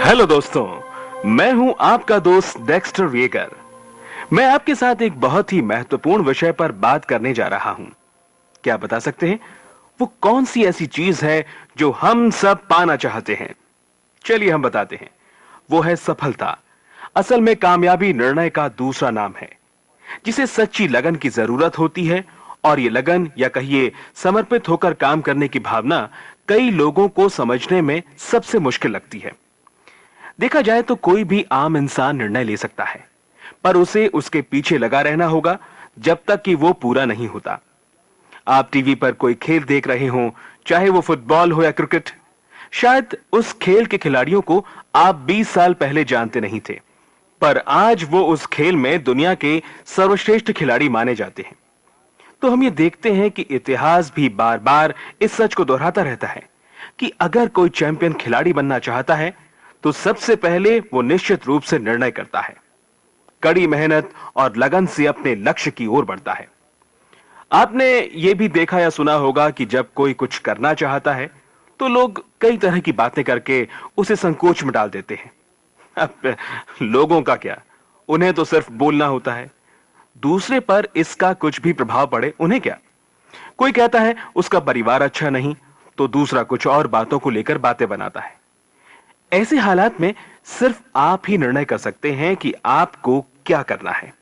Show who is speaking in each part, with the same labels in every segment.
Speaker 1: Hello दोस्तों, मैं हूं आपका दोस्त डेक्स्टर वेगर। मैं आपके साथ एक बहुत ही महत्वपूर्ण विषय पर बात करने जा रहा हूं। क्या बता सकते हैं वो कौन सी ऐसी चीज है जो हम सब पाना चाहते हैं? चलिए हम बताते हैं। वो है सफलता। असल में कामयाबी निर्णय का दूसरा नाम है, जिसे सच्ची लगन की जरूरत होती है। और ये लगन या कहिए समर्पित होकर काम करने की भावना कई लोगों को समझने में सबसे मुश्किल लगती है। देखा जाए तो कोई भी आम इंसान निर्णय ले सकता है, पर उसे उसके पीछे लगा रहना होगा जब तक कि वो पूरा नहीं होता। आप टीवी पर कोई खेल देख रहे हो, चाहे वो फुटबॉल हो या क्रिकेट। शायद उस खेल के खिलाड़ियों को आप 20 साल पहले जानते नहीं थे, पर आज वो उस खेल में दुनिया के सर्वश्रेष्ठ खिलाड़ी माने जाते हैं। तो हम ये देखते हैं कि इतिहास भी बार बार इस सच को दोहराता रहता है कि अगर कोई चैंपियन खिलाड़ी बनना चाहता है तो सबसे पहले वो निश्चित रूप से निर्णय करता है, कड़ी मेहनत और लगन से अपने लक्ष्य की ओर बढ़ता है। आपने ये भी देखा या सुना होगा कि जब कोई कुछ करना चाहता है तो लोग कई तरह की बातें करके उसे संकोच में डाल देते हैं। अब लोगों का क्या, उन्हें तो सिर्फ बोलना होता है। दूसरे पर इसका कुछ भी प्रभाव पड़े उन्हें क्या। कोई कहता है उसका परिवार अच्छा नहीं, तो दूसरा कुछ और बातों को लेकर बातें बनाता है। ऐसे हालात में सिर्फ आप ही निर्णय कर सकते हैं कि आपको क्या करना है।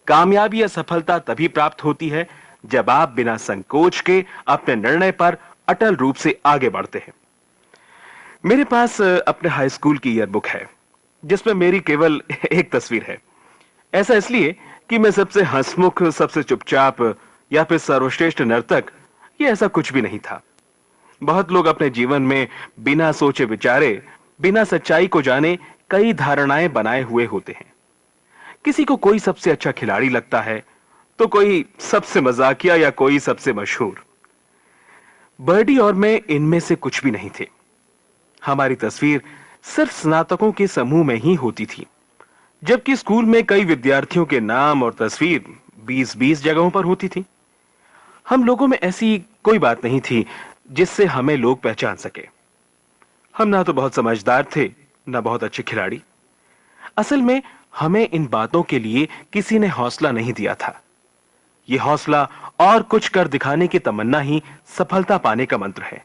Speaker 1: कामयाबी या सफलता तभी प्राप्त होती है जब आप बिना संकोच के अपने निर्णय पर अटल रूप से आगे बढ़ते हैं। मेरे पास अपने हाई स्कूल की ईयरबुक है, जिसमें मेरी केवल एक तस्वीर है। ऐसा इसलिए कि मैं सबसे हंसमुख, सबसे चुपचाप या फिर सर्वश्रेष्ठ नर्तक, ये ऐसा कुछ भी नहीं था। बहुत लोग अपने जीवन में बिना सोचे विचारे, बिना सच्चाई को जाने कई धारणाएं बनाए हुए होते हैं। किसी को कोई सबसे अच्छा खिलाड़ी लगता है, तो कोई सबसे मजाकिया या कोई सबसे मशहूर। बर्डी और मैं इनमें से कुछ भी नहीं थे। हमारी तस्वीर सिर्फ स्नातकों के समूह में ही होती थी, जबकि स्कूल में कई विद्यार्थियों के नाम और तस्वीर 20-20 जगहों पर होती थी। हम लोगों में ऐसी कोई बात नहीं थी जिससे हमें लोग पहचान सके। हम ना तो बहुत समझदार थे, ना बहुत अच्छे खिलाड़ी। असल में हमें इन बातों के लिए किसी ने हौसला नहीं दिया था। यह हौसला और कुछ कर दिखाने की तमन्ना ही सफलता पाने का मंत्र है।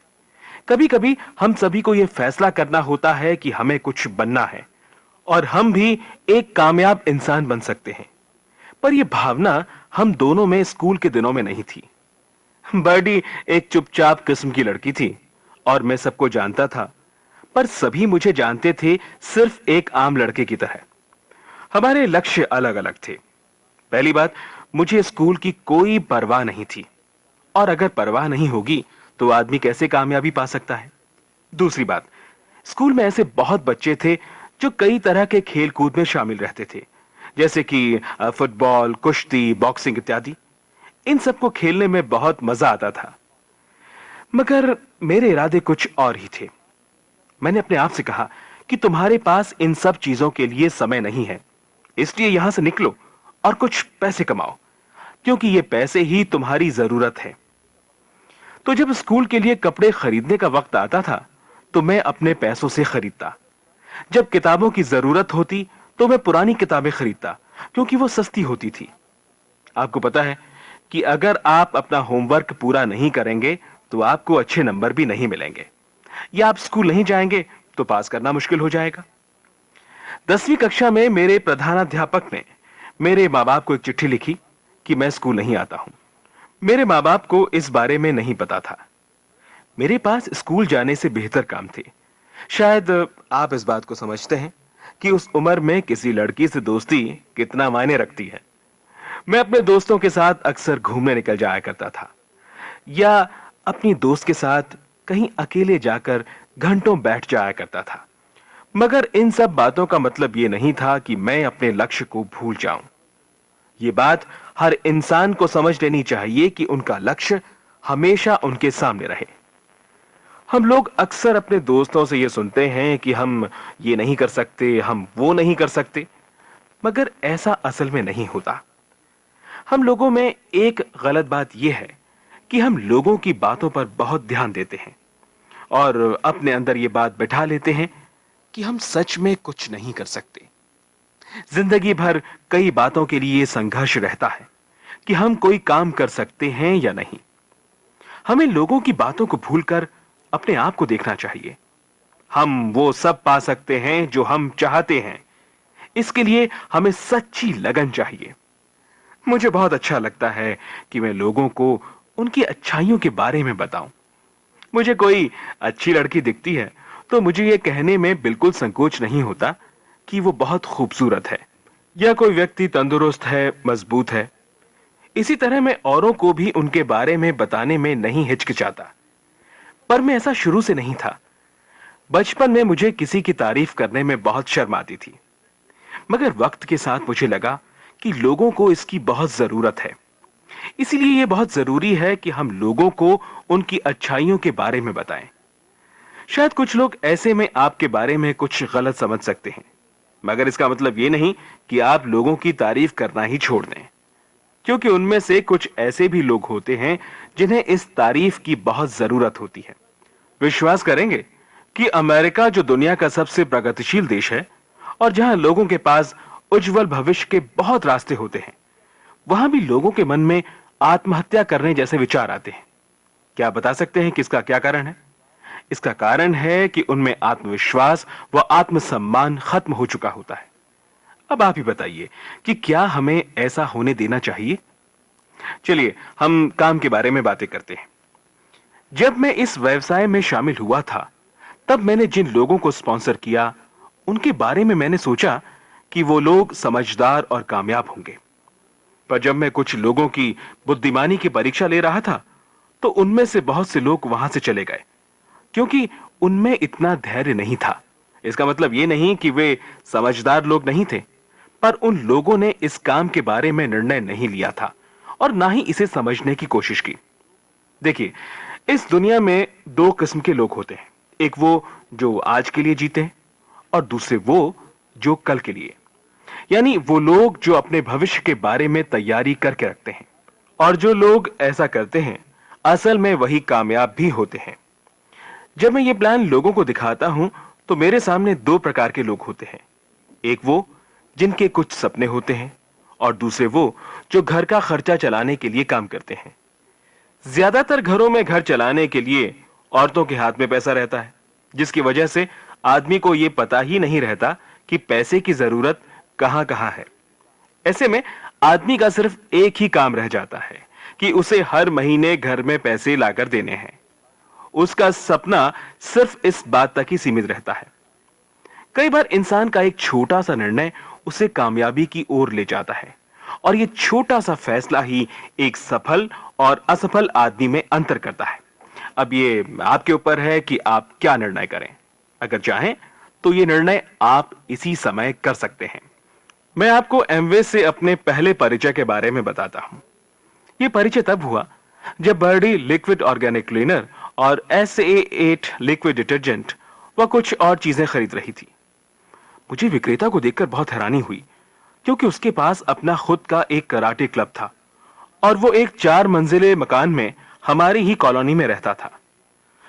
Speaker 1: कभी कभी हम सभी को यह फैसला करना होता है कि हमें कुछ बनना है और हम भी एक कामयाब इंसान बन सकते हैं। पर यह भावना हम दोनों में स्कूल के दिनों में नहीं थी। बर्डी एक चुपचाप किस्म की लड़की थी और मैं सबको जानता था, पर सभी मुझे जानते थे सिर्फ एक आम लड़के की तरह। हमारे लक्ष्य अलग अलग थे। पहली बात, मुझे स्कूल की कोई परवाह नहीं थी, और अगर परवाह नहीं होगी तो आदमी कैसे कामयाबी पा सकता है। दूसरी बात, स्कूल में ऐसे बहुत बच्चे थे जो कई तरह के खेल कूद में शामिल रहते थे, जैसे कि फुटबॉल, कुश्ती, बॉक्सिंग इत्यादि। इन सबको खेलने में बहुत मजा आता था, मगर मेरे इरादे कुछ और ही थे। मैंने अपने आप से कहा कि तुम्हारे पास इन सब चीजों के लिए समय नहीं है, इसलिए यहां से निकलो और कुछ पैसे कमाओ, क्योंकि ये पैसे ही तुम्हारी जरूरत है। तो जब स्कूल के लिए कपड़े खरीदने का वक्त आता था तो मैं अपने पैसों से खरीदता। जब किताबों की जरूरत होती तो मैं पुरानी किताबें खरीदता, क्योंकि वो सस्ती होती थी। आपको पता है कि अगर आप अपना होमवर्क पूरा नहीं करेंगे तो आपको अच्छे नंबर भी नहीं मिलेंगे, या आप स्कूल नहीं जाएंगे तो पास करना मुश्किल हो जाएगा। 10वीं कक्षा में मेरे प्रधानाध्यापक ने मेरे माँ बाप को एक चिट्ठी लिखी कि मैं स्कूल नहीं आता हूं। मेरे माँ बाप को इस बारे में नहीं पता था। मेरे पास स्कूल जाने से बेहतर काम थे। शायद आप इस बात को समझते हैं कि उस उम्र में किसी लड़की से दोस्ती कितना मायने रखती है। मैं अपने दोस्तों के साथ अक्सर घूमने निकल जाया करता था, या अपनी दोस्त के साथ कहीं अकेले जाकर घंटों बैठ जाया करता था। मगर इन सब बातों का मतलब यह नहीं था कि मैं अपने लक्ष्य को भूल जाऊं। यह बात हर इंसान को समझ लेनी चाहिए कि उनका लक्ष्य हमेशा उनके सामने रहे। हम लोग अक्सर अपने दोस्तों से यह सुनते हैं कि हम ये नहीं कर सकते, हम वो नहीं कर सकते, मगर ऐसा असल में नहीं होता। हम लोगों में एक गलत बात यह है कि हम लोगों की बातों पर बहुत ध्यान देते हैं और अपने अंदर यह बात बिठा लेते हैं कि हम सच में कुछ नहीं कर सकते। जिंदगी भर कई बातों के लिए संघर्ष रहता है कि हम कोई काम कर सकते हैं या नहीं। हमें लोगों की बातों को भूलकर अपने आप को देखना चाहिए। हम वो सब पा सकते हैं जो हम चाहते हैं। इसके लिए हमें सच्ची लगन चाहिए। मुझे बहुत अच्छा लगता है कि मैं लोगों को उनकी अच्छाइयों के बारे में बताऊं। मुझे कोई अच्छी लड़की दिखती है तो मुझे यह कहने में बिल्कुल संकोच नहीं होता कि वो बहुत खूबसूरत है, या कोई व्यक्ति तंदुरुस्त है, मजबूत है। इसी तरह मैं औरों को भी उनके बारे में बताने में नहीं हिचकिचाता। पर मैं ऐसा शुरू से नहीं था। बचपन में मुझे किसी की तारीफ करने में बहुत शर्म आती थी, मगर वक्त के साथ मुझे लगा कि लोगों को इसकी बहुत जरूरत है। इसीलिए यह बहुत जरूरी है कि हम लोगों को उनकी अच्छाइयों के बारे में बताएं। शायद कुछ लोग ऐसे में आपके बारे में कुछ गलत समझ सकते हैं, मगर इसका मतलब यह नहीं कि आप लोगों की तारीफ करना ही छोड़ दें, क्योंकि उनमें से कुछ ऐसे भी लोग होते हैं जिन्हें इस तारीफ की बहुत जरूरत होती है। विश्वास करेंगे कि अमेरिका, जो दुनिया का सबसे प्रगतिशील देश है और जहां लोगों के पास उज्जवल भविष्य के बहुत रास्ते होते हैं, वहां भी लोगों के मन में आत्महत्या करने जैसे विचार आते हैं। क्या आप बता सकते हैं कि इसका क्या कारण है? इसका कारण है कि उनमें आत्मविश्वास व आत्मसम्मान खत्म हो चुका होता है। अब आप ही बताइए कि क्या हमें ऐसा होने देना चाहिए? चलिए हम काम के बारे में बातें करते हैं। जब मैं इस व्यवसाय में शामिल हुआ था, तब मैंने जिन लोगों को स्पॉन्सर किया, उनके बारे में मैंने सोचा कि वो लोग समझदार और कामयाब होंगे। पर जब मैं कुछ लोगों की बुद्धिमानी की परीक्षा ले रहा था, तो उनमें से बहुत से लोग वहां से चले गए, क्योंकि उनमें इतना धैर्य नहीं था। इसका मतलब ये नहीं कि वे समझदार लोग नहीं थे, पर उन लोगों ने इस काम के बारे में निर्णय नहीं लिया था और ना ही इसे समझने की कोशिश की। देखिए, इस दुनिया में दो किस्म के लोग होते हैं। एक वो जो आज के लिए जीते हैं और दूसरे वो जो कल के लिए, यानी वो लोग जो अपने भविष्य के बारे में तैयारी करके रखते हैं। और जो लोग ऐसा करते हैं, असल में वही कामयाब भी होते हैं। जब मैं ये प्लान लोगों को दिखाता हूं, तो मेरे सामने दो प्रकार के लोग होते हैं। एक वो जिनके कुछ सपने होते हैं और दूसरे वो जो घर का खर्चा चलाने के लिए काम करते हैं। ज्यादातर घरों में घर चलाने के लिए औरतों के हाथ में पैसा रहता है, जिसकी वजह से आदमी को यह पता ही नहीं रहता कि पैसे की जरूरत कहां कहां है। ऐसे में आदमी का सिर्फ एक ही काम रह जाता है कि उसे हर महीने घर में पैसे लाकर देने हैं। उसका सपना सिर्फ इस बात तक ही सीमित रहता है। कई बार इंसान का एक छोटा सा निर्णय उसे कामयाबी की ओर ले जाता है, और यह छोटा सा फैसला ही एक सफल और असफल आदमी में अंतर करता है। अब ये आपके ऊपर है कि आप क्या निर्णय करें। अगर चाहें तो ये निर्णय आप इसी समय कर सकते हैं। मैं आपको एमवे से अपने पहले परिचय के बारे में बताता हूं। यह परिचय तब हुआ जब बर्डी लिक्विड ऑर्गेनिक क्लीनर और SA8 लिक्विड डिटर्जेंट व कुछ और चीजें खरीद रही थी। मुझे विक्रेता को देखकर बहुत हैरानी हुई, क्योंकि उसके पास अपना खुद का एक कराटे क्लब था और वो एक 4 मंजिले मकान में हमारी ही कॉलोनी में रहता था।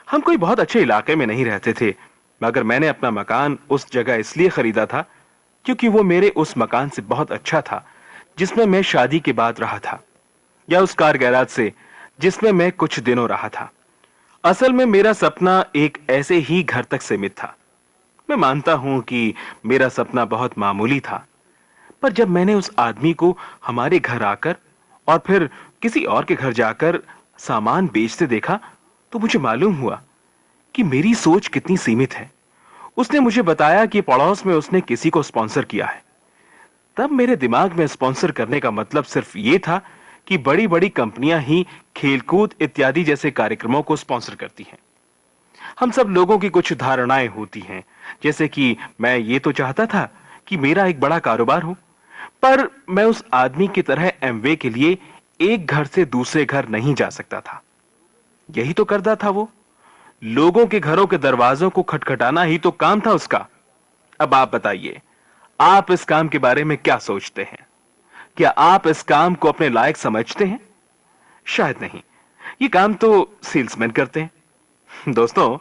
Speaker 1: हम कोई बहुत अच्छे इलाके में नहीं रहते थे, मगर मैंने अपना मकान उस जगह इसलिए खरीदा था क्योंकि वो मेरे उस मकान से बहुत अच्छा था जिसमें मैं शादी के बाद रहा था, या उस कार गैराज से जिसमें मैं कुछ दिनों रहा था। असल में मेरा सपना एक ऐसे ही घर तक सीमित था। मैं मानता हूं कि मेरा सपना बहुत मामूली था, पर जब मैंने उस आदमी को हमारे घर आकर और फिर किसी और के घर जाकर सामान बेचते देखा, तो मुझे मालूम हुआ कि मेरी सोच कितनी सीमित है। उसने मुझे बताया कि पड़ोस में उसने किसी को स्पॉन्सर किया है। तब मेरे दिमाग में स्पॉन्सर करने का मतलब सिर्फ ये था कि बड़ी बड़ी कंपनियां ही खेलकूद इत्यादि जैसे कार्यक्रमों को स्पॉन्सर करती हैं। हम सब लोगों की कुछ धारणाएं होती हैं, जैसे कि मैं ये तो चाहता था कि मेरा एक बड़ा कारोबार हो, पर मैं उस आदमी की तरह एमवे के लिए एक घर से दूसरे घर नहीं जा सकता था। यही तो करता था वो। लोगों के घरों के दरवाजों को खटखटाना ही तो काम था उसका। अब आप बताइए, आप इस काम के बारे में क्या सोचते हैं? क्या आप इस काम को अपने लायक समझते हैं? शायद नहीं। ये काम तो सेल्समैन करते हैं। दोस्तों,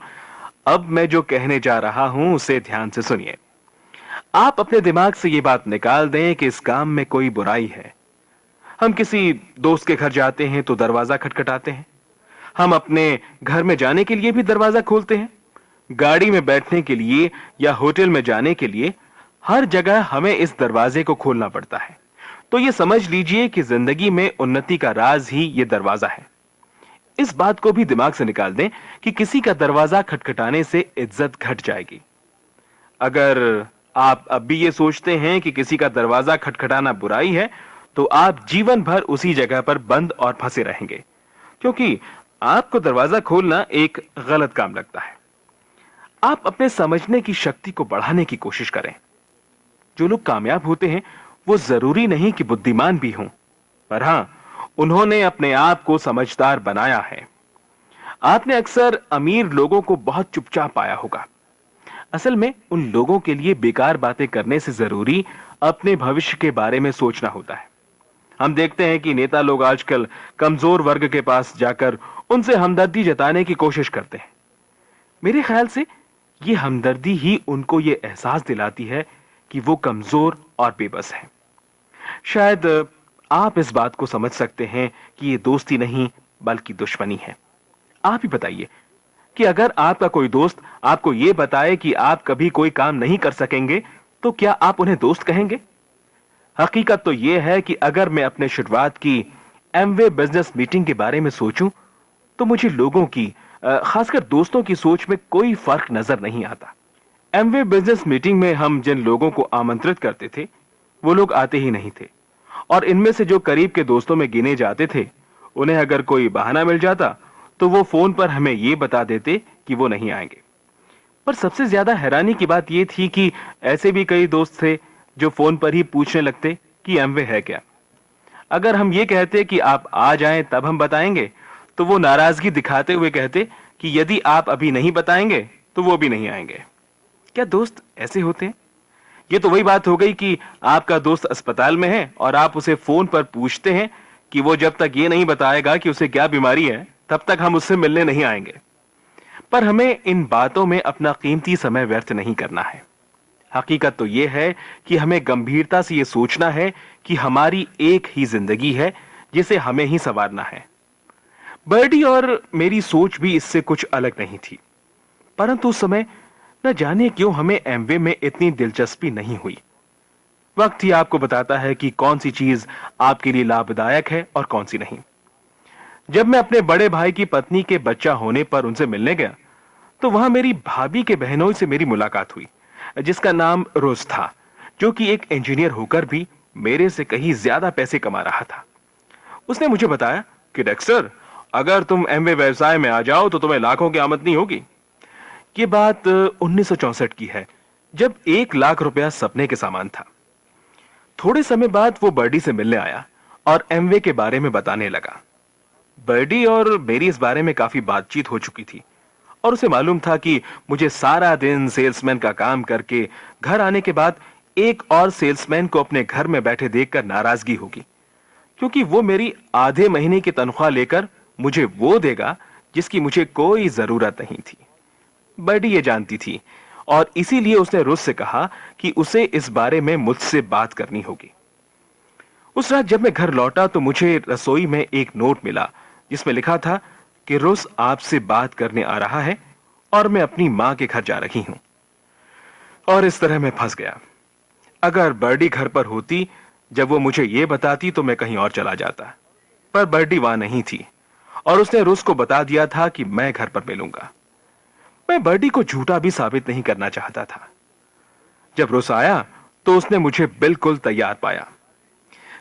Speaker 1: अब मैं जो कहने जा रहा हूं उसे ध्यान से सुनिए। आप अपने दिमाग से ये बात निकाल दें कि इस काम में कोई बुराई है। हम किसी दोस्त के घर जाते हैं तो दरवाजा खटखटाते हैं। हम अपने घर में जाने के लिए भी दरवाजा खोलते हैं। गाड़ी में बैठने के लिए या होटल में जाने के लिए हर जगह हमें इस दरवाजे को खोलना पड़ता है। तो ये समझ लीजिए कि जिंदगी में उन्नति का राज ही ये दरवाजा है। इस बात को भी दिमाग से निकाल दें कि किसी का दरवाजा खटखटाने से इज्जत घट जाएगी। अगर आप अब भी ये सोचते हैं कि किसी का दरवाजा खटखटाना बुराई है, तो आप जीवन भर उसी जगह पर बंद और फंसे रहेंगे, क्योंकि आपको दरवाजा खोलना एक गलत काम लगता है। आप अपने समझने की शक्ति को बढ़ाने की कोशिश करें। जो लोग कामयाब होते हैं वो जरूरी नहीं कि बुद्धिमान भी हों, पर हां, उन्होंने अपने आप को समझदार बनाया है। आपने अक्सर अमीर लोगों को बहुत चुपचाप पाया होगा। असल में उन लोगों के लिए बेकार बातें करने से जरूरी अपने भविष्य के बारे में सोचना होता है। हम देखते हैं कि नेता लोग आजकल कमजोर वर्ग के पास जाकर उनसे हमदर्दी जताने की कोशिश करते हैं। मेरे ख्याल से ये हमदर्दी ही उनको ये एहसास दिलाती है कि वो कमजोर और बेबस हैं। शायद आप इस बात को समझ सकते हैं कि ये दोस्ती नहीं बल्कि दुश्मनी है। आप ही बताइए कि अगर आपका कोई दोस्त आपको ये बताए कि आप कभी कोई काम नहीं कर सकेंगे, तो क्या आप उन्हें दोस्त कहेंगे? हकीकत तो यह है कि अगर मैं अपने शुरुआत की एमवे बिजनेस मीटिंग के बारे में सोचूं, तो मुझे लोगों की, खासकर दोस्तों की सोच में कोई फर्क नजर नहीं आता। एमवे बिजनेस मीटिंग में हम जिन लोगों को आमंत्रित करते थे, वो लोग आते ही नहीं थे, और इनमें से जो करीब के दोस्तों में गिने जाते थे, उन्हें अगर कोई बहाना मिल जाता तो वो फोन पर हमें ये बता देते कि वो नहीं आएंगे। पर सबसे ज्यादा हैरानी की बात ये थी कि ऐसे भी कई दोस्त थे जो फोन पर ही पूछने लगते कि एमवे है क्या। अगर हम ये कहते कि आप आ जाएं तब हम बताएंगे, तो वो नाराजगी दिखाते हुए कहते कि यदि आप अभी नहीं बताएंगे तो वो भी नहीं आएंगे। क्या दोस्त ऐसे होते हैं? ये तो वही बात हो गई कि आपका दोस्त अस्पताल में है और आप उसे फोन पर पूछते हैं कि वो जब तक ये नहीं बताएगा कि उसे क्या बीमारी है, तब तक हम उससे मिलने नहीं आएंगे। पर हमें इन बातों में अपना कीमती समय व्यर्थ नहीं करना है। हकीकत तो यह है कि हमें गंभीरता से यह सोचना है कि हमारी एक ही जिंदगी है जिसे हमें ही संवारना है। बर्डी और मेरी सोच भी इससे कुछ अलग नहीं थी, परंतु उस समय न जाने क्यों हमें एमवे में इतनी दिलचस्पी नहीं हुई। वक्त ही आपको बताता है कि कौन सी चीज आपके लिए लाभदायक है और कौन सी नहीं। जब मैं अपने बड़े भाई की पत्नी के बच्चा होने पर उनसे मिलने गया, तो वहां मेरी भाभी के बहनों से मेरी मुलाकात हुई, जिसका नाम रोज था, जो कि एक इंजीनियर होकर भी मेरे से कहीं ज्यादा पैसे कमा रहा था। उसने मुझे बताया कि डेक्स्टर, अगर तुम एमवे व्यवसाय में आ जाओ तो तुम्हें लाखों की आमदनी होगी। ये बात 1964 की है, जब 1 लाख रुपया सपने के सामान था। थोड़े समय बाद वो बर्डी से मिलने आया और एमवे के बारे में बताने लगा। बर्डी और मेरी इस बारे में काफी बातचीत हो चुकी थी, और उसे मालूम था कि मुझे सारा दिन सेल्समैन का काम करके घर आने के बाद एक और सेल्समैन को अपने घर में बैठे देखकर नाराजगी होगी, क्योंकि वो मेरी आधे महीने की तनख्वाह लेकर मुझे वो देगा जिसकी मुझे कोई जरूरत नहीं थी। बर्डी ये जानती थी, और इसीलिए उसने रुस से कहा कि उसे इस बारे में मुझसे बात करनी होगी। उस रात जब मैं घर लौटा तो मुझे रसोई में एक नोट मिला, जिसमें लिखा था कि रुस आपसे बात करने आ रहा है और मैं अपनी मां के घर जा रही हूं। और इस तरह मैं फंस गया। अगर बर्डी घर पर होती जब वो मुझे ये बताती, तो मैं कहीं और चला जाता, पर बर्डी वहां नहीं थी, और उसने रुस को बता दिया था कि मैं घर पर मिलूंगा। मैं बर्डी को झूठा भी साबित नहीं करना चाहता था। जब रुस आया तो उसने मुझे बिल्कुल तैयार पाया।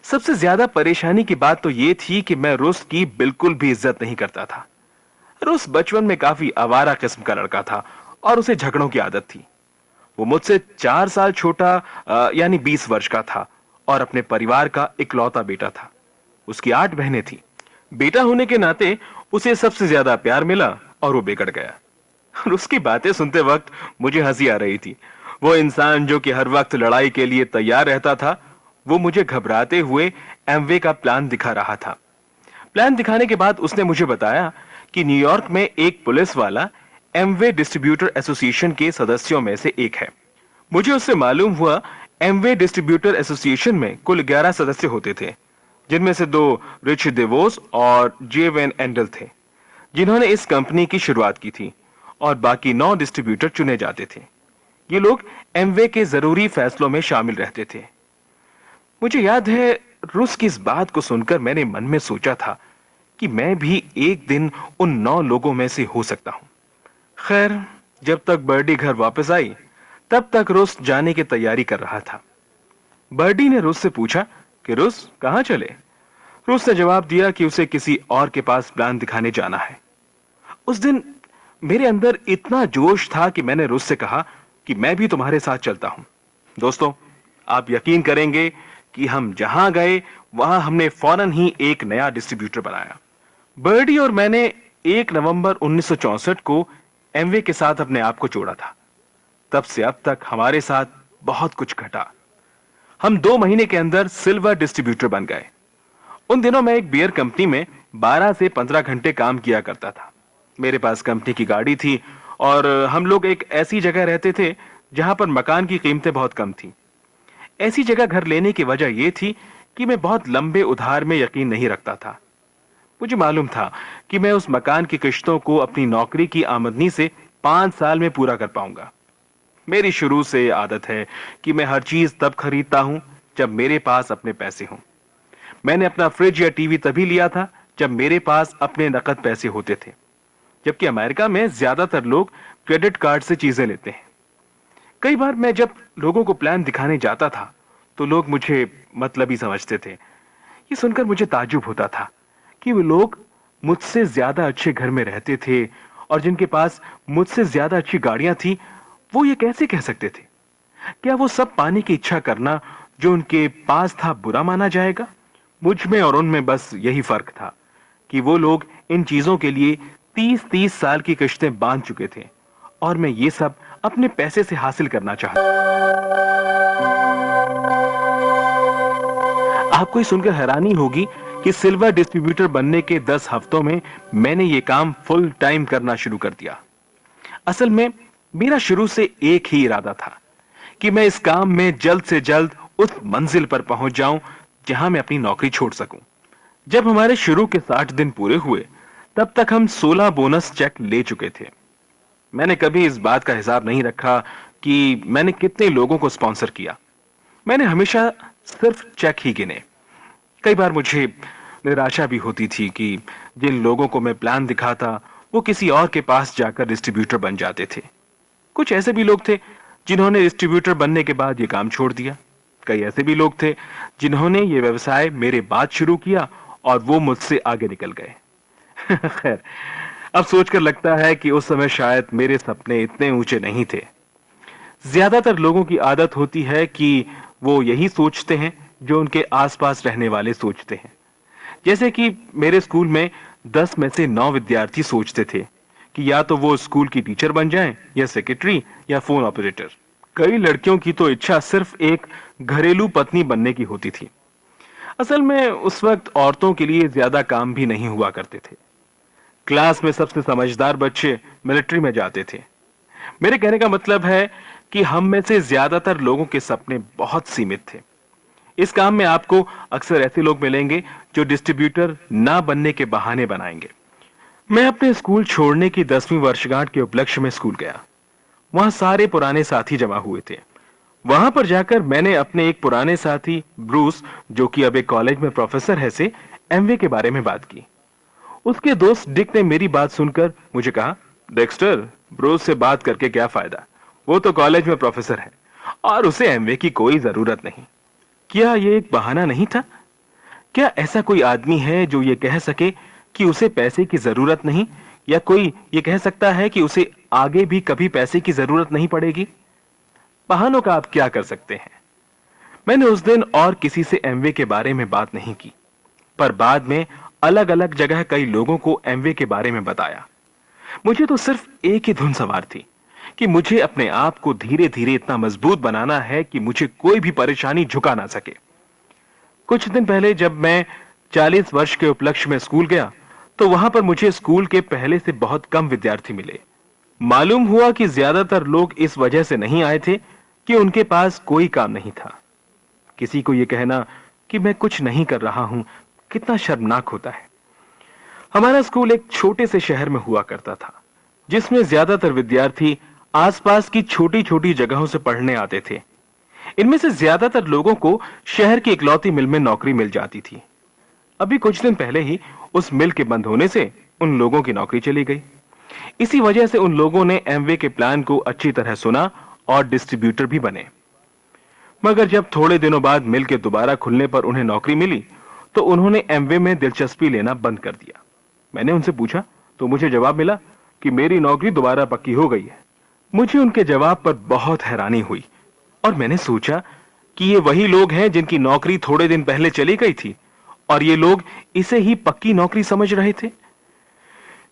Speaker 1: सबसे ज्यादा परेशानी की बात तो यह थी कि मैं रुस की बिल्कुल भी इज्जत नहीं करता था। रुस बचपन में काफी आवारा किस्म का लड़का था और उसे झगड़ों की आदत थी। वो मुझसे 4 साल छोटा, यानी 20 वर्ष का था, और अपने परिवार का इकलौता बेटा था। उसकी 8 बहनें थी। बेटा होने के नाते उसे सबसे ज्यादा प्यार मिला और वो बिगड़ गया। और उसकी बातें सुनते वक्त मुझे हंसी आ रही थी। वो इंसान जो कि हर वक्त लड़ाई के लिए तैयार रहता था, वो मुझे घबराते हुए एमवे का प्लान दिखा रहा था। प्लान दिखाने के बाद उसने मुझे बताया कि न्यूयॉर्क में एक पुलिस वाला एमवे डिस्ट्रीब्यूटर एसोसिएशन के सदस्यों में से एक है। मुझे उससे मालूम हुआ एमवे डिस्ट्रीब्यूटर एसोसिएशन में कुल 11 सदस्य होते थे, जिनमें से 2 रिच देवोस और जे वेन एंडल थे, जिन्होंने इस कंपनी की शुरुआत की थी, और बाकी 9 डिस्ट्रीब्यूटर चुने जाते थे। ये लोग एमवे के जरूरी फैसलों में शामिल रहते थे। मुझे याद है, रूस की इस बात को सुनकर मैंने मन में सोचा था कि मैं भी एक दिन उन 9 लोगों में से हो सकता हूं। खैर, जब तक बर्डी घर वापस आई, तब तक रूस जाने की तैयारी कर रहा था। बर्डी ने रूस से पूछा कि रूस कहां चले। रूस ने जवाब दिया कि उसे किसी और के पास प्लान दिखाने जाना है। उस दिन मेरे अंदर इतना जोश था कि मैंने रूस से कहा कि मैं भी तुम्हारे साथ चलता हूं। दोस्तों, आप यकीन करेंगे कि हम जहां गए वहां हमने फौरन ही एक नया डिस्ट्रीब्यूटर बनाया। बर्डी और मैंने 1 नवंबर 1964 को एमवे के साथ अपने आप को जोड़ा था। तब से अब तक हमारे साथ बहुत कुछ घटा। हम 2 महीने के अंदर सिल्वर डिस्ट्रीब्यूटर बन गए। उन दिनों मैं एक बियर कंपनी में 12 से 15 घंटे काम किया करता था। मेरे पास कंपनी की गाड़ी थी और हम लोग एक ऐसी जगह रहते थे जहां पर मकान की कीमतें बहुत कम थी। ऐसी जगह घर लेने की वजह यह थी कि मैं बहुत लंबे उधार में यकीन नहीं रखता था। मुझे मालूम था कि मैं उस मकान की किश्तों को अपनी नौकरी की आमदनी से 5 साल में पूरा कर पाऊंगा। मेरी शुरू से आदत है कि मैं हर चीज तब खरीदता हूं जब मेरे पास अपने पैसे हों। मैंने अपना फ्रिज या टीवी तभी लिया था जब मेरे पास अपने नकद पैसे होते थे, जबकि अमेरिका में ज्यादातर लोग क्रेडिट कार्ड से चीजें लेते हैं। कई बार मैं जब लोगों को प्लान दिखाने जाता था तो लोग मुझे मतलबी समझते थे। ये सुनकर मुझे ताज्जुब होता था कि वो लोग मुझसे ज्यादा अच्छे घर में रहते थे और जिनके पास मुझसे ज्यादा अच्छी गाड़ियां थी, वो ये कैसे कह सकते थे? क्या वो सब पाने की इच्छा करना जो उनके पास था बुरा माना जाएगा? मुझ में और उनमें बस यही फर्क था कि वो लोग इन चीजों के लिए 30-30 साल की किश्तें बांध चुके थे और मैं ये सब अपने पैसे से हासिल करना चाहता। आपको ये सुनकर हैरानी होगी कि सिल्वर डिस्ट्रीब्यूटर बनने के 10 हफ्तों में मैंने ये काम फुल टाइम करना शुरू कर दिया। असल में मेरा शुरू से एक ही इरादा था कि मैं इस काम में जल्द से जल्द उस मंजिल पर पहुंच जाऊं जहां मैं अपनी नौकरी छोड़ सकूं। जब हमारे शुरू के 60 दिन पूरे हुए, तब तक हम 16 बोनस चेक ले चुके थे। मैंने कभी इस बात का हिसाब नहीं रखा कि मैंने कितने लोगों को स्पॉन्सर किया। मैंने हमेशा सिर्फ चेक ही गिने। कई बार मुझे निराशा भी होती थी कि जिन लोगों को मैं प्लान दिखाता, वो किसी और के पास जाकर डिस्ट्रीब्यूटर बन जाते थे। कुछ ऐसे भी लोग थे जिन्होंने डिस्ट्रीब्यूटर बनने के बाद ये काम छोड़ दिया। कई ऐसे भी लोग थे जिन्होंने ये व्यवसाय मेरे बाद शुरू किया और वो मुझसे आगे निकल गए। खैर, अब सोचकर लगता है कि उस समय शायद मेरे सपने इतने ऊंचे नहीं थे। ज्यादातर लोगों की आदत होती है कि वो यही सोचते हैं जो उनके आसपास रहने वाले सोचते हैं। जैसे कि मेरे स्कूल में 10 में से 9 विद्यार्थी सोचते थे कि या तो वो स्कूल की टीचर बन जाएं, या सेक्रेटरी, या फोन ऑपरेटर। कई लड़कियों की तो इच्छा सिर्फ एक घरेलू पत्नी बनने की होती थी। असल में उस वक्त औरतों के लिए ज्यादा काम भी नहीं हुआ करते थे। क्लास में सबसे समझदार बच्चे मिलिट्री में जाते थे। मेरे कहने का मतलब है कि हम में से ज्यादातर लोगों के सपने बहुत सीमित थे। इस काम में आपको अक्सर ऐसे लोग मिलेंगे जो डिस्ट्रीब्यूटर ना बनने के बहाने बनाएंगे। मैं अपने स्कूल छोड़ने की 10वीं वर्षगांठ के उपलक्ष्य में स्कूल गया। वहां सारे पुराने साथी जमा हुए थे। वहां पर जाकर मैंने अपने एक पुराने साथी ब्रूस, जो कि अब एक कॉलेज में प्रोफेसर है, से एमवे के बारे में बात की। उसके दोस्त डिक ने मेरी बात सुनकर मुझे कहा, डेक्स्टर, ब्रूस से बात करके क्या फायदा? वो तो कॉलेज में प्रोफेसर है और उसे एमवे की कोई जरूरत नहीं। क्या ये एक बहाना नहीं था? क्या ऐसा कोई आदमी है जो ये कह सके कि उसे पैसे की जरूरत नहीं, या कोई ये कह सकता है कि उसे आगे भी कभी पैसे की जरूरत नहीं पड़ेगी? बहानों का आप क्या कर सकते हैं। मैंने उस दिन और किसी से एमवे के बारे में बात नहीं की, पर बाद में अलग अलग जगह कई लोगों को एमवे के बारे में बताया। मुझे तो सिर्फ एक ही धुन सवार थी कि मुझे अपने आप को धीरे धीरे इतना मजबूत बनाना है कि मुझे कोई भी परेशानी झुका ना सके। कुछ दिन पहले जब मैं 40 वर्ष के उपलक्ष्य में स्कूल गया, तो वहां पर मुझे स्कूल के पहले से बहुत कम विद्यार्थी मिले। मालूम हुआ कि ज्यादातर लोग इस वजह से नहीं आए थे कि उनके पास कोई काम नहीं था। किसी को यह कहना कि मैं कुछ नहीं कर रहा हूं कितना शर्मनाक होता है। हमारा स्कूल एक छोटे से शहर में हुआ करता था, जिसमें ज्यादातर विद्यार्थी आसपास की छोटी छोटी जगहों से पढ़ने आते थे। इनमें से ज्यादातर लोगों को शहर की इकलौती मिल में नौकरी मिल जाती थी। अभी कुछ दिन पहले ही उस मिल के बंद होने से उन लोगों की नौकरी चली गई। इसी वजह से उन लोगों ने एमवे के प्लान को अच्छी तरह सुना और डिस्ट्रीब्यूटर भी बने। मगर जब थोड़े दिनों बाद मिल के दोबारा खुलने पर उन्हें नौकरी मिली तो उन्होंने एमवे में दिलचस्पी लेना बंद कर दिया। मैंने उनसे पूछा तो मुझे जवाब मिला कि मेरी नौकरी दोबारा पक्की हो गई है। मुझे उनके जवाब पर बहुत हैरानी हुई और मैंने सोचा कि ये वही लोग हैं जिनकी नौकरी थोड़े दिन पहले चली गई थी और ये लोग इसे ही पक्की नौकरी समझ रहे थे।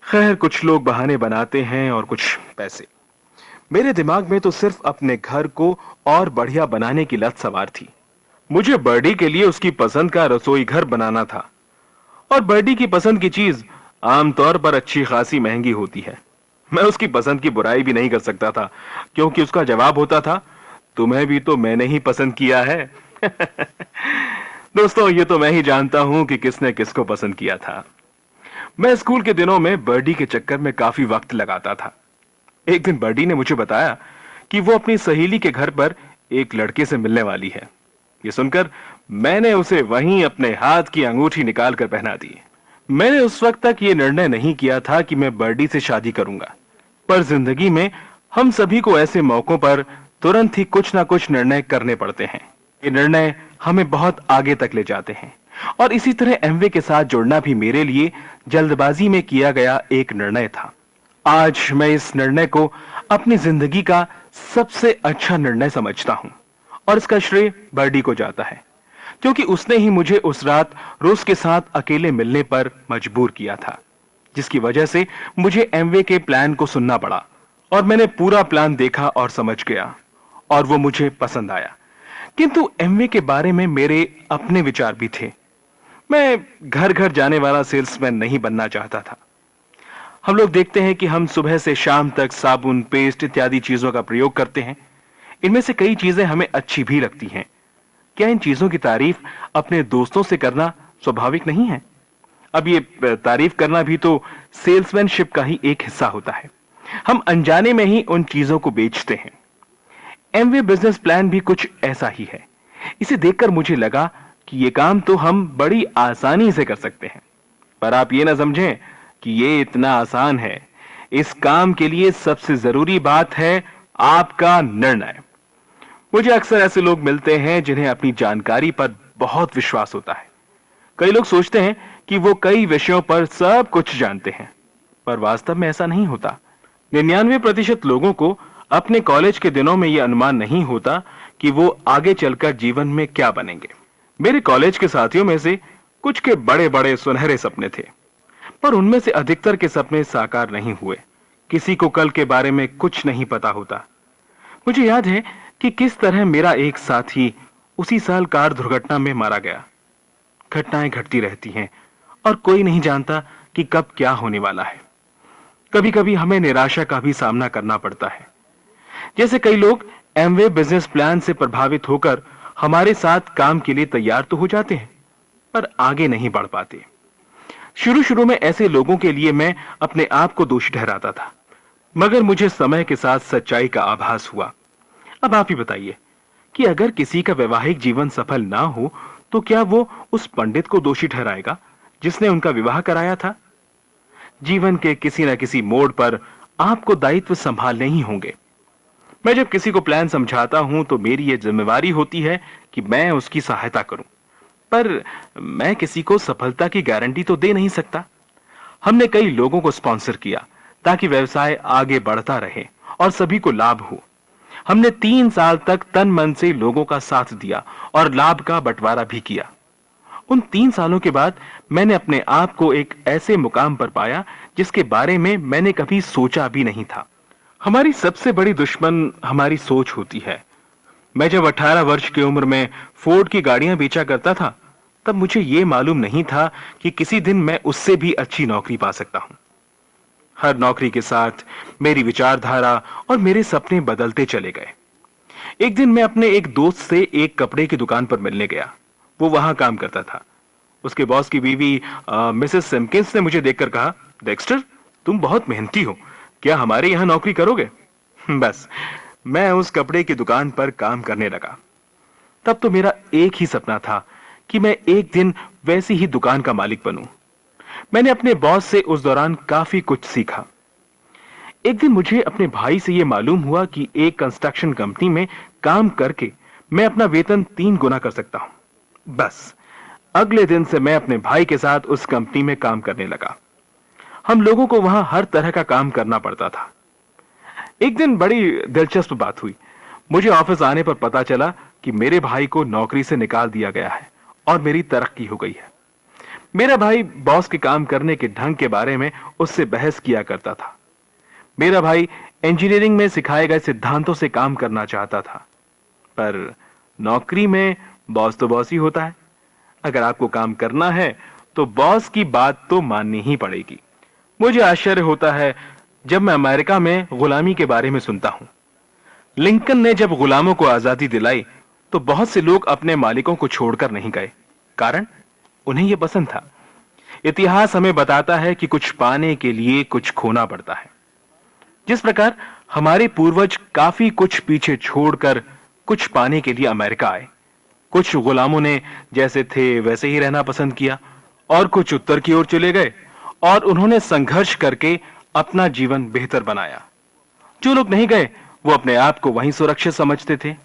Speaker 1: खैर, कुछ लोग बहाने बनाते हैं और कुछ पैसे। मेरे दिमाग में तो सिर्फ अपने घर को और बढ़िया बनाने की लत सवार थी। मुझे बर्डी के लिए उसकी पसंद का रसोई घर बनाना था और बर्डी की पसंद की चीज आमतौर पर अच्छी खासी महंगी होती है। मैं उसकी पसंद की बुराई भी नहीं कर सकता था, क्योंकि उसका जवाब होता था, तुम्हें भी तो मैंने ही पसंद किया है। दोस्तों, ये तो मैं ही जानता हूं कि किसने किसको पसंद किया था। मैं स्कूल के दिनों में बर्डी के चक्कर में काफी वक्त लगाता था। एक दिन बर्डी ने मुझे बताया कि वो अपनी सहेली के घर पर एक लड़के से मिलने वाली है। ये सुनकर मैंने उसे वहीं अपने हाथ की अंगूठी निकालकर पहना दी। मैंने उस वक्त तक ये निर्णय नहीं किया था कि मैं बर्डी से शादी करूंगा, पर जिंदगी में हम सभी को ऐसे मौकों पर तुरंत ही कुछ ना कुछ निर्णय करने पड़ते हैं। ये निर्णय हमें बहुत आगे तक ले जाते हैं और इसी तरह एमवे के साथ जुड़ना भी मेरे लिए जल्दबाजी में किया गया एक निर्णय था। आज मैं इस निर्णय को अपनी जिंदगी का सबसे अच्छा निर्णय समझता हूं और इसका श्रेय बर्डी को जाता है, क्योंकि उसने ही मुझे उस रात रोज के साथ अकेले मिलने पर मजबूर किया था, जिसकी वजह से मुझे एमवे के प्लान को सुनना पड़ा और मैंने पूरा प्लान देखा और समझ गया और वो मुझे पसंद आया। किंतु एमवे के बारे में मेरे अपने विचार भी थे। मैं घर घर जाने वाला सेल्समैन नहीं बनना चाहता था। हम लोग देखते हैं कि हम सुबह से शाम तक साबुन, पेस्ट इत्यादि चीजों का प्रयोग करते हैं। इनमें से कई चीजें हमें अच्छी भी लगती हैं। क्या इन चीजों की तारीफ अपने दोस्तों से करना स्वाभाविक नहीं है? अब ये तारीफ करना भी तो सेल्समैनशिप का ही एक हिस्सा होता है। हम अनजाने में ही उन चीजों को बेचते हैं। एमवे बिजनेस प्लान भी कुछ ऐसा ही है। इसे देखकर मुझे लगा कि ये काम तो हम बड़ी आसानी से कर सकते हैं, पर आप ये ना समझें कि ये इतना आसान है। इस काम के लिए सबसे जरूरी बात है आपका निर्णय। मुझे अक्सर ऐसे लोग मिलते हैं जिन्हें अपनी जानकारी पर बहुत विश्वास होता है। कई लोग सोचते हैं कि वो कई विषयों पर सब कुछ जानते हैं, पर वास्तव में ऐसा नहीं होता। 99% लोगों को अपने कॉलेज के दिनों में यह अनुमान नहीं होता कि वो आगे चलकर जीवन में क्या बनेंगे। मेरे कॉलेज के साथियों में से कुछ के बड़े बड़े सुनहरे सपने थे, पर उनमें से अधिकतर के सपने साकार नहीं हुए। किसी को कल के बारे में कुछ नहीं पता होता। मुझे याद है कि किस तरह मेरा एक साथी उसी साल कार दुर्घटना में मारा गया। घटनाएं घटती रहती हैं और कोई नहीं जानता कि कब क्या होने वाला है। कभी कभी हमें निराशा का भी सामना करना पड़ता है। जैसे कई लोग एमवे बिजनेस प्लान से प्रभावित होकर हमारे साथ काम के लिए तैयार तो हो जाते हैं, पर आगे नहीं बढ़ पाते। शुरू शुरू में ऐसे लोगों के लिए मैं अपने आप को दोषी ठहराता था, मगर मुझे समय के साथ सच्चाई का आभास हुआ। अब आप ही बताइए कि अगर किसी का वैवाहिक जीवन सफल ना हो तो क्या वो उस पंडित को दोषी ठहराएगा जिसने उनका विवाह कराया था? जीवन के किसी न किसी मोड़ पर आपको दायित्व संभालने ही होंगे। मैं जब किसी को प्लान समझाता हूं तो मेरी यह जिम्मेवारी होती है कि मैं उसकी सहायता करूं, पर मैं किसी को सफलता की गारंटी तो दे नहीं सकता। हमने कई लोगों को स्पॉन्सर किया ताकि व्यवसाय आगे बढ़ता रहे और सभी को लाभ हो। हमने 3 साल तक तन मन से लोगों का साथ दिया और लाभ का बंटवारा भी किया। उन 3 सालों के बाद मैंने अपने आप को एक ऐसे मुकाम पर पाया जिसके बारे में मैंने कभी सोचा भी नहीं था। हमारी सबसे बड़ी दुश्मन हमारी सोच होती है। मैं जब 18 वर्ष की उम्र में फोर्ड की गाड़ियां बेचा करता था, तब मुझे यह मालूम नहीं था कि किसी दिन मैं उससे भी अच्छी नौकरी पा सकता हूं। हर नौकरी के साथ मेरी विचारधारा और मेरे सपने बदलते चले गए। एक दिन मैं अपने एक दोस्त से एक कपड़े की दुकान पर मिलने गया। वो वहां काम करता था। उसके बॉस की बीवी मिसेस सिम्किंस ने मुझे देखकर कहा, डेक्स्टर, तुम बहुत मेहनती हो, क्या हमारे यहां नौकरी करोगे? बस मैं उस कपड़े की दुकान पर काम करने लगा। तब तो मेरा एक ही सपना था कि मैं एक दिन वैसी ही दुकान का मालिक बनूं। मैंने अपने बॉस से उस दौरान काफी कुछ सीखा। एक दिन मुझे अपने भाई से यह मालूम हुआ कि एक कंस्ट्रक्शन कंपनी में काम करके मैं अपना वेतन 3 गुना कर सकता हूं। बस अगले दिन से मैं अपने भाई के साथ उस कंपनी में काम करने लगा। हम लोगों को वहां हर तरह का काम करना पड़ता था। एक दिन बड़ी दिलचस्प बात हुई। मुझे ऑफिस आने पर पता चला कि मेरे भाई को नौकरी से निकाल दिया गया है और मेरी तरक्की हो गई है। मेरा भाई बॉस के काम करने के ढंग के बारे में उससे बहस किया करता था। मेरा भाई इंजीनियरिंग में सिखाए गए सिद्धांतों से काम करना चाहता था, पर नौकरी में बॉस तो बॉस ही होता है। अगर आपको काम करना है तो बॉस की बात तो माननी ही पड़ेगी। मुझे आश्चर्य होता है जब मैं अमेरिका में गुलामी के बारे में सुनता हूं। लिंकन ने जब गुलामों को आजादी दिलाई तो बहुत से लोग अपने मालिकों को छोड़कर नहीं गए, कारण उन्हें यह पसंद था। इतिहास हमें बताता है कि कुछ पाने के लिए कुछ खोना पड़ता है। जिस प्रकार हमारे पूर्वज काफी कुछ पीछे छोड़कर कुछ पाने के लिए अमेरिका आए। कुछ गुलामों ने जैसे थे वैसे ही रहना पसंद किया और कुछ उत्तर की ओर चले गए और उन्होंने संघर्ष करके अपना जीवन बेहतर बनाया। जो लोग नहीं गए वो अपने आप को वहीं सुरक्षित समझते थे।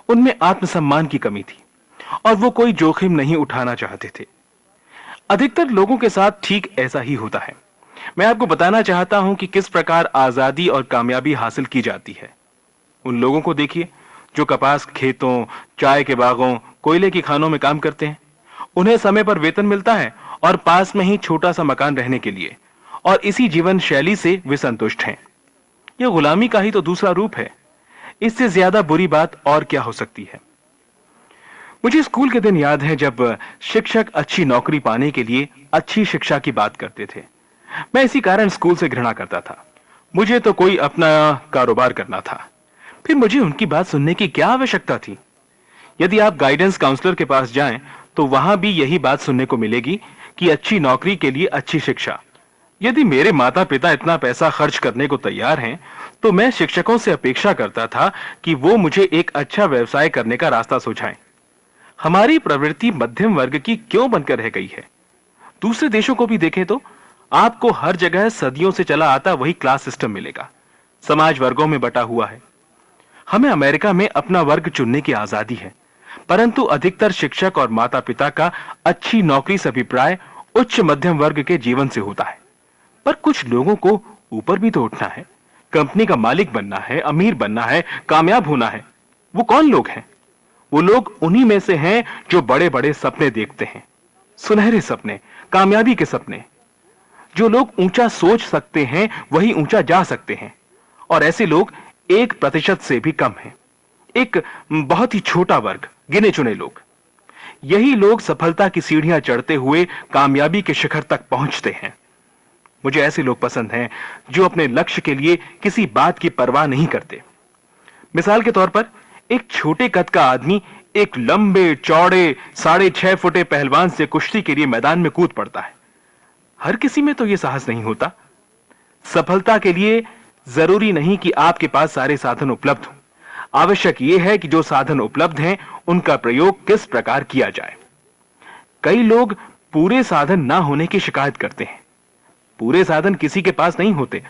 Speaker 1: उनमें आत्मसम्मान की कमी थी और वो कोई जोखिम नहीं उठाना चाहते थे। अधिकतर लोगों के साथ ठीक ऐसा ही होता है। मैं आपको बताना चाहता हूं कि किस प्रकार आजादी और कामयाबी हासिल की जाती है। उन लोगों को देखिए जो कपास खेतों, चाय के बागों, कोयले की खानों में काम करते हैं। उन्हें समय पर वेतन मिलता है और पास में ही छोटा सा मकान रहने के लिए, और इसी जीवन शैली से वे संतुष्ट हैं। यह गुलामी का ही तो दूसरा रूप है। इससे ज्यादा बुरी बात और क्या हो सकती है। मुझे स्कूल के दिन याद है जब शिक्षक अच्छी नौकरी पाने के लिए अच्छी शिक्षा की बात करते थे। मैं इसी कारण स्कूल से घृणा करता था। मुझे तो कोई अपना कारोबार करना था, फिर मुझे उनकी बात सुनने की क्या आवश्यकता थी। यदि आप गाइडेंस काउंसलर के पास जाएं तो वहां भी यही बात सुनने को मिलेगी कि अच्छी नौकरी के लिए अच्छी शिक्षा। यदि मेरे माता पिता इतना पैसा खर्च करने को तैयार हैं तो मैं शिक्षकों से अपेक्षा करता था कि वो मुझे एक अच्छा व्यवसाय करने का रास्ता सुझाएं। हमारी प्रवृत्ति मध्यम वर्ग की क्यों बनकर रह गई है। दूसरे देशों को भी देखें तो आपको हर जगह सदियों से चला आता वही क्लास सिस्टम मिलेगा। समाज वर्गों में बटा हुआ है। हमें अमेरिका में अपना वर्ग चुनने की आजादी है, परंतु अधिकतर शिक्षक और माता पिता का अच्छी नौकरी से अभिप्राय उच्च मध्यम वर्ग के जीवन से होता है। पर कुछ लोगों को ऊपर भी तो उठना है, कंपनी का मालिक बनना है, अमीर बनना है, कामयाब होना है। वो कौन लोग हैं? वो लोग उन्हीं में से हैं जो बड़े बड़े सपने देखते हैं, सुनहरे सपने, कामयाबी के सपने। जो लोग ऊंचा सोच सकते हैं वही ऊंचा जा सकते हैं, और ऐसे लोग 1% से भी कम हैं। एक बहुत ही छोटा वर्ग, गिने चुने लोग। यही लोग सफलता की सीढ़ियां चढ़ते हुए कामयाबी के शिखर तक पहुंचते हैं। मुझे ऐसे लोग पसंद हैं जो अपने लक्ष्य के लिए किसी बात की परवाह नहीं करते। मिसाल के तौर पर एक छोटे कद का आदमी एक लंबे चौड़े 6.5 फुटे पहलवान से कुश्ती के लिए मैदान में कूद पड़ता है। हर किसी में तो यह साहस नहीं होता। सफलता के लिए जरूरी नहीं कि आपके पास सारे साधन उपलब्ध हों। आवश्यक यह है कि जो साधन उपलब्ध हैं उनका प्रयोग किस प्रकार किया जाए। कई लोग पूरे साधन ना होने की शिकायत करते हैं। पूरे साधन किसी के पास नहीं होते।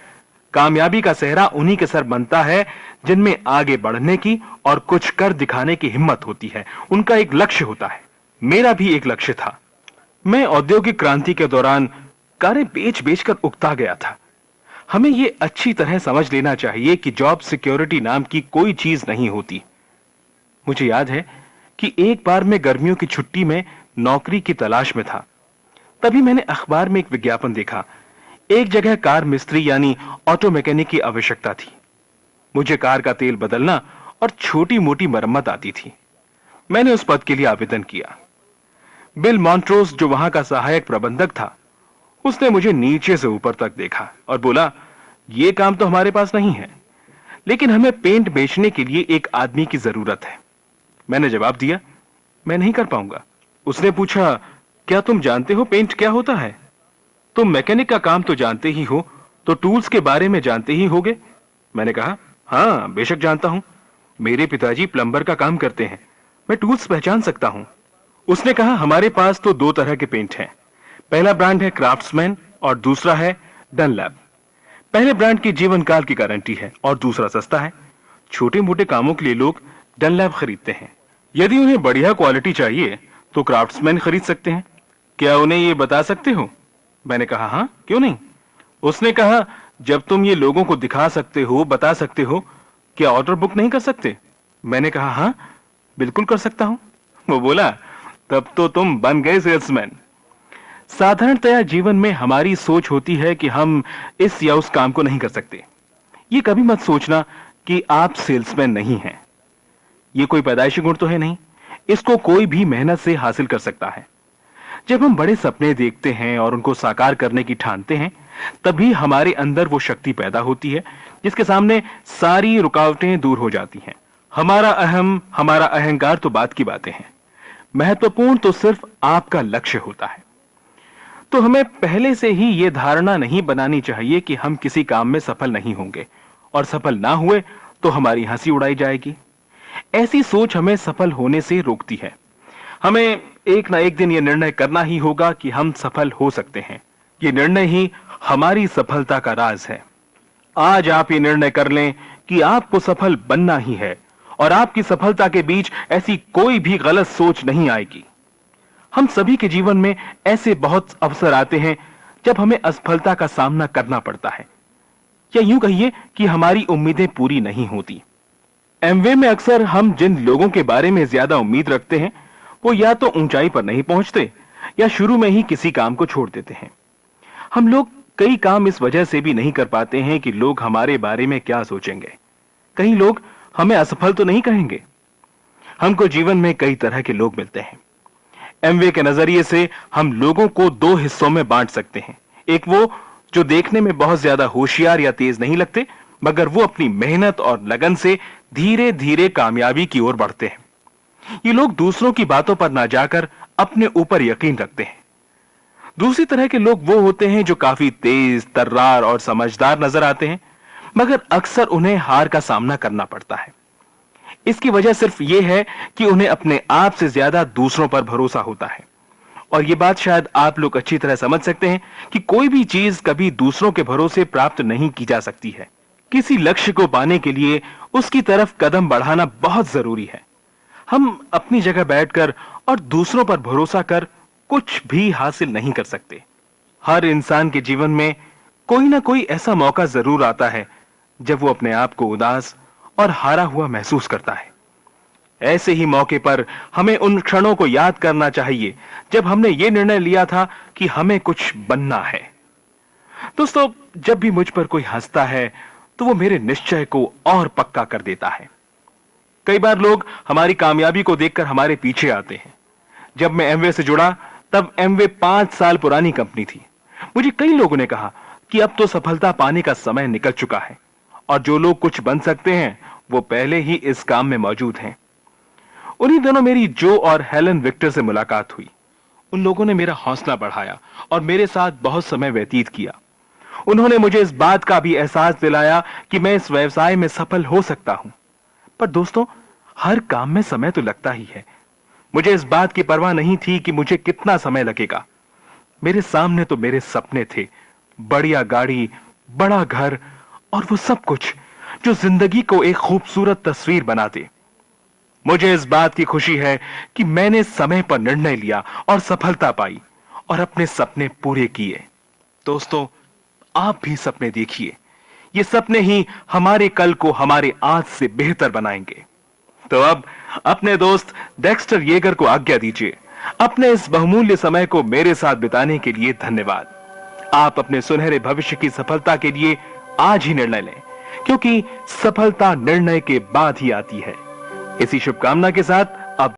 Speaker 1: कामयाबी का सेहरा उन्हीं के सर बनता है जिनमें आगे बढ़ने की और कुछ कर दिखाने की हिम्मत होती है। उनका एक लक्ष्य होता है। मेरा भी एक लक्ष्य था। मैं औद्योगिक क्रांति के दौरान कारें बेच बेचकर उकता गया था। हमें यह अच्छी तरह समझ लेना चाहिए कि जॉब सिक्योरिटी नाम की कोई चीज नहीं होती। मुझे याद है कि एक बार मैं गर्मियों की छुट्टी में नौकरी की तलाश में था। तभी मैंने अखबार में एक विज्ञापन देखा। एक जगह कार मिस्त्री यानी ऑटो मैकेनिक की आवश्यकता थी। मुझे कार का तेल बदलना और छोटी मोटी मरम्मत आती थी। मैंने उस पद के लिए आवेदन किया। बिल मॉन्ट्रोस जो वहां का सहायक प्रबंधक था, उसने मुझे नीचे से ऊपर तक देखा और बोला, यह काम तो हमारे पास नहीं है, लेकिन हमें पेंट बेचने के लिए एक आदमी की जरूरत है। मैंने जवाब दिया, मैं नहीं कर पाऊंगा। उसने पूछा, क्या तुम जानते हो पेंट क्या होता है? तुम मैकेनिक का काम तो जानते ही हो, तो टूल्स के बारे में जानते ही होगे। मैंने कहा, हाँ बेशक जानता हूं, मेरे पिताजी प्लम्बर का काम करते हैं, मैं टूल्स पहचान सकता हूं। उसने कहा, हमारे पास तो दो तरह के पेंट हैं। पहला ब्रांड है क्राफ्ट्समैन और दूसरा है डनलैप। पहले ब्रांड की जीवन काल की गारंटी है और दूसरा सस्ता है। छोटे मोटे कामों के लिए लोग डनलैप खरीदते हैं। यदि उन्हें बढ़िया क्वालिटी चाहिए तो क्राफ्ट्समैन खरीद सकते हैं। क्या उन्हें ये बता सकते हो? मैंने कहा, हाँ क्यों नहीं। उसने कहा, जब तुम ये लोगों को दिखा सकते हो, बता सकते हो, क्या ऑर्डर बुक नहीं कर सकते? मैंने कहा, हाँ बिल्कुल कर सकता हूं। वो बोला, तब तो तुम बन गए सेल्समैन। साधारणतया जीवन में हमारी सोच होती है कि हम इस या उस काम को नहीं कर सकते। ये कभी मत सोचना कि आप सेल्समैन नहीं हैं। ये कोई पैदाइशी गुण तो है नहीं, इसको कोई भी मेहनत से हासिल कर सकता है। जब हम बड़े सपने देखते हैं और उनको साकार करने की ठानते हैं, तभी हमारे अंदर वो शक्ति पैदा होती है जिसके सामने सारी रुकावटें दूर हो जाती हैं। हमारा अहम, हमारा अहंकार तो बात की बातें हैं, महत्वपूर्ण तो सिर्फ आपका लक्ष्य होता है। तो हमें पहले से ही यह धारणा नहीं बनानी चाहिए कि हम किसी काम में सफल नहीं होंगे और सफल ना हुए तो हमारी हंसी उड़ाई जाएगी। ऐसी सोच हमें सफल होने से रोकती है। हमें एक ना एक दिन यह निर्णय करना ही होगा कि हम सफल हो सकते हैं। यह निर्णय ही हमारी सफलता का राज है। आज आप ये निर्णय कर लें कि आपको सफल बनना ही है और आपकी सफलता के बीच ऐसी कोई भी गलत सोच नहीं आएगी। हम सभी के जीवन में ऐसे बहुत अवसर आते हैं जब हमें असफलता का सामना करना पड़ता है, या यूं कहिए कि हमारी उम्मीदें पूरी नहीं होती। एमवे में अक्सर हम जिन लोगों के बारे में ज्यादा उम्मीद रखते हैं वो या तो ऊंचाई पर नहीं पहुंचते या शुरू में ही किसी काम को छोड़ देते हैं। हम लोग कई काम इस वजह से भी नहीं कर पाते हैं कि लोग हमारे बारे में क्या सोचेंगे। कई लोग हमें असफल तो नहीं कहेंगे। हमको जीवन में कई तरह के लोग मिलते हैं। एमवे के नजरिए से हम लोगों को दो हिस्सों में बांट सकते हैं। एक वो जो देखने में बहुत ज्यादा होशियार या तेज नहीं लगते, मगर वो अपनी मेहनत और लगन से धीरे धीरे कामयाबी की ओर बढ़ते हैं। ये लोग दूसरों की बातों पर ना जाकर अपने ऊपर यकीन रखते हैं। दूसरी तरह के लोग वो होते हैं जो काफी तेज, तर्रार और समझदार नजर आते हैं, मगर अक्सर उन्हें हार का सामना करना पड़ता है। इसकी वजह सिर्फ ये है कि उन्हें अपने आप से ज्यादा दूसरों पर भरोसा होता है। और ये बात शायद आप लोग अच्छी तरह समझ सकते हैं कि कोई भी चीज कभी दूसरों के भरोसे प्राप्त नहीं की जा सकती है। किसी लक्ष्य को पाने के लिए उसकी तरफ कदम बढ़ाना बहुत जरूरी है। हम अपनी जगह बैठकर और दूसरों पर भरोसा कर कुछ भी हासिल नहीं कर सकते। हर इंसान के जीवन में कोई ना कोई ऐसा मौका जरूर आता है जब वो अपने आप को उदास और हारा हुआ महसूस करता है। ऐसे ही मौके पर हमें उन क्षणों को याद करना चाहिए जब हमने ये निर्णय लिया था कि हमें कुछ बनना है। दोस्तों, जब भी मुझ पर कोई हंसता है तो वो मेरे निश्चय को और पक्का कर देता है। कई बार लोग हमारी कामयाबी को देखकर हमारे पीछे आते हैं। जब मैं एमवे से जुड़ा तब एमवे 5 साल पुरानी कंपनी थी। मुझे कई लोगों ने कहा कि अब तो सफलता पाने का समय निकल चुका है और जो लोग कुछ बन सकते हैं वो पहले ही इस काम में मौजूद हैं। उन्हीं दिनों मेरी जो और हेलन विक्टर से मुलाकात हुई। उन लोगों ने मेरा हौसला बढ़ाया और मेरे साथ बहुत समय व्यतीत किया। उन्होंने मुझे इस बात का भी एहसास दिलाया कि मैं इस व्यवसाय में सफल हो सकता हूं। पर दोस्तों, हर काम में समय तो लगता ही है। मुझे इस बात की परवाह नहीं थी कि मुझे कितना समय लगेगा। मेरे सामने तो मेरे सपने थे, बढ़िया गाड़ी, बड़ा घर और वो सब कुछ जो जिंदगी को एक खूबसूरत तस्वीर बना दे। मुझे इस बात की खुशी है कि मैंने समय पर निर्णय लिया और सफलता पाई और अपने सपने पूरे किए। दोस्तों, आप भी सपने देखिए। ये सपने ही हमारे कल को हमारे आज से बेहतर बनाएंगे। तो अब अपने दोस्त डेक्स्टर येगर को आज्ञा दीजिए। अपने इस बहुमूल्य समय को मेरे साथ बिताने के लिए धन्यवाद। आप अपने सुनहरे भविष्य की सफलता के लिए आज ही निर्णय लें, क्योंकि सफलता निर्णय के बाद ही आती है। इसी शुभकामना के साथ अब